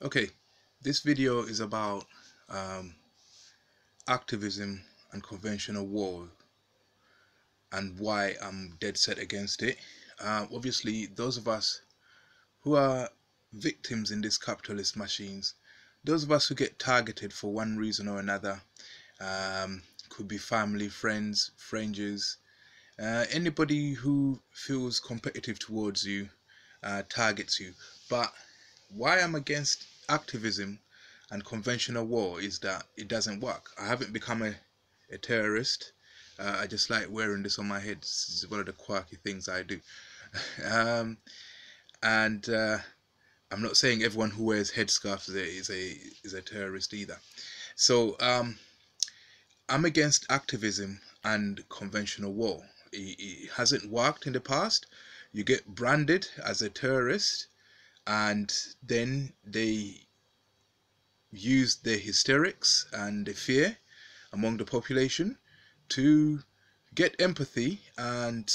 Okay, this video is about activism and conventional war and why I'm dead set against it. Obviously, those of us who are victims in these capitalist machines, those of us who get targeted for one reason or another, could be family, friends, strangers, anybody who feels competitive towards you, targets you. But why I'm against activism and conventional war is that it doesn't work. I haven't become a terrorist. I just like wearing this on my head. It's one of the quirky things I do. um, and I'm not saying everyone who wears headscarves is a terrorist either. So I'm against activism and conventional war. It hasn't worked in the past. You get branded as a terrorist, and then they use the hysterics and the fear among the population to get empathy, and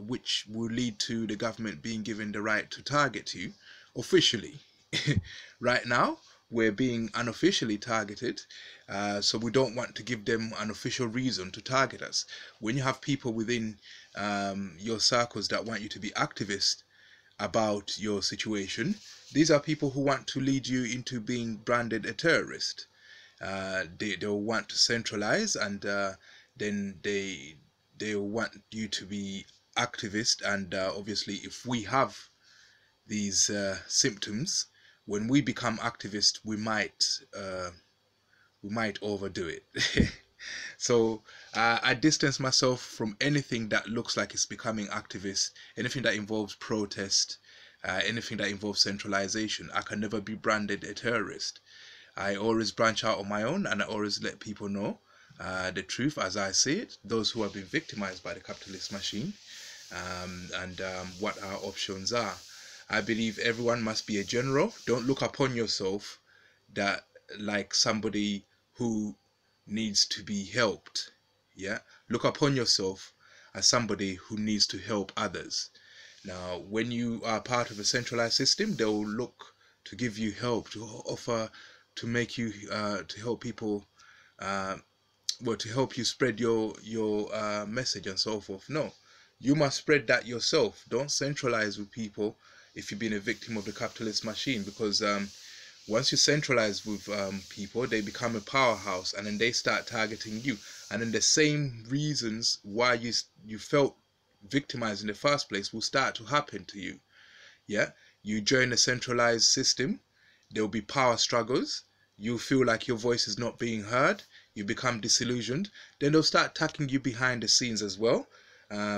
which will lead to the government being given the right to target you officially. Right now we're being unofficially targeted, so we don't want to give them an official reason to target us. When you have people within your circles that want you to be activist about your situation, these are people who want to lead you into being branded a terrorist. They'll want to centralize, and then they'll want you to be activist. And obviously, if we have these symptoms, when we become activists, we might overdo it. So I distance myself from anything that looks like it's becoming activist, anything that involves protest, anything that involves centralization. I can never be branded a terrorist. I always branch out on my own, and I always let people know the truth as I see it, those who have been victimized by the capitalist machine, and what our options are. I believe everyone must be a general. Don't look upon yourself that like somebody who needs to be helped. Yeah, look upon yourself as somebody who needs to help others. Now, when you are part of a centralized system, they will look to give you help, to offer, to make you, to help people, well, to help you spread your message and so forth. No, you must spread that yourself. Don't centralize with people if you've been a victim of the capitalist machine, because once you centralize with people, they become a powerhouse, and then they start targeting you, and then the same reasons why you felt victimized in the first place will start to happen to you. Yeah, you join a centralized system, there will be power struggles, you feel like your voice is not being heard, you become disillusioned, then they'll start attacking you behind the scenes as well,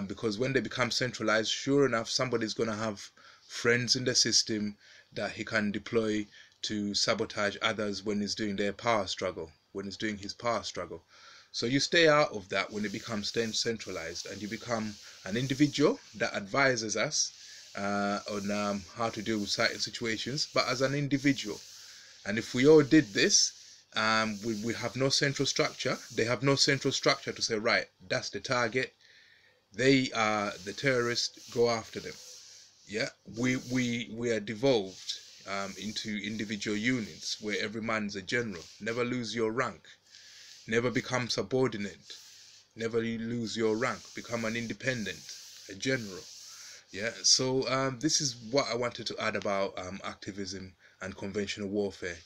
because when they become centralized, sure enough, somebody's going to have friends in the system that he can deploy to sabotage others when he's doing their power struggle, when he's doing his power struggle. So you stay out of that when it becomes centralized, and you become an individual that advises us on how to deal with certain situations, but as an individual. And if we all did this, we have no central structure. They have no central structure to say, right, that's the target, they are the terrorists, go after them. Yeah, we are devolved into individual units where every man's a general. Never lose your rank, never become subordinate, never lose your rank, become an independent, a general. Yeah, so this is what I wanted to add about activism and conventional warfare.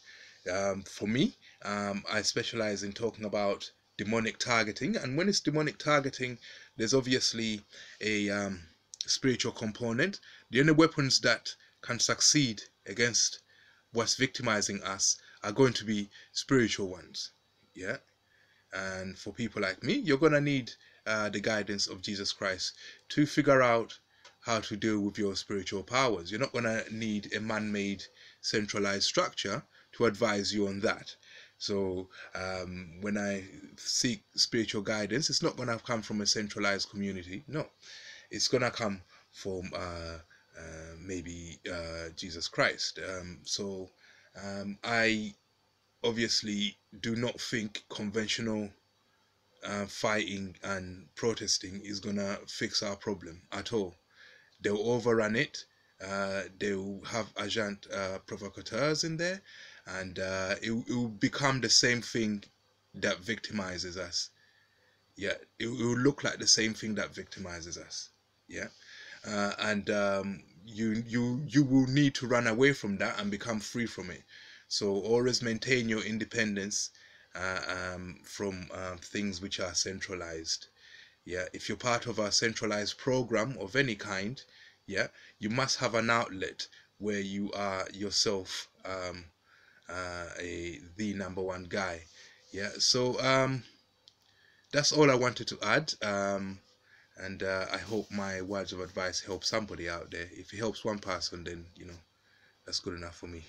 For me, I specialize in talking about demonic targeting, and when it's demonic targeting, there's obviously a spiritual component. The only weapons that can succeed against what's victimizing us are going to be spiritual ones. Yeah, and for people like me, you're gonna need the guidance of Jesus Christ to figure out how to deal with your spiritual powers. You're not gonna need a man-made centralized structure to advise you on that. So when I seek spiritual guidance, it's not gonna come from a centralized community. No, it's gonna come from maybe Jesus Christ. So I obviously do not think conventional fighting and protesting is gonna fix our problem at all. They'll overrun it, They will have agent provocateurs in there, and it will become the same thing that victimizes us. Yeah, it will look like the same thing that victimizes us. Yeah, and you will need to run away from that and become free from it. So always maintain your independence from things which are centralized. Yeah, if you're part of a centralized program of any kind, yeah, you must have an outlet where you are yourself the number one guy. Yeah, so that's all I wanted to add. And I hope my words of advice help somebody out there. If it helps one person, then that's good enough for me.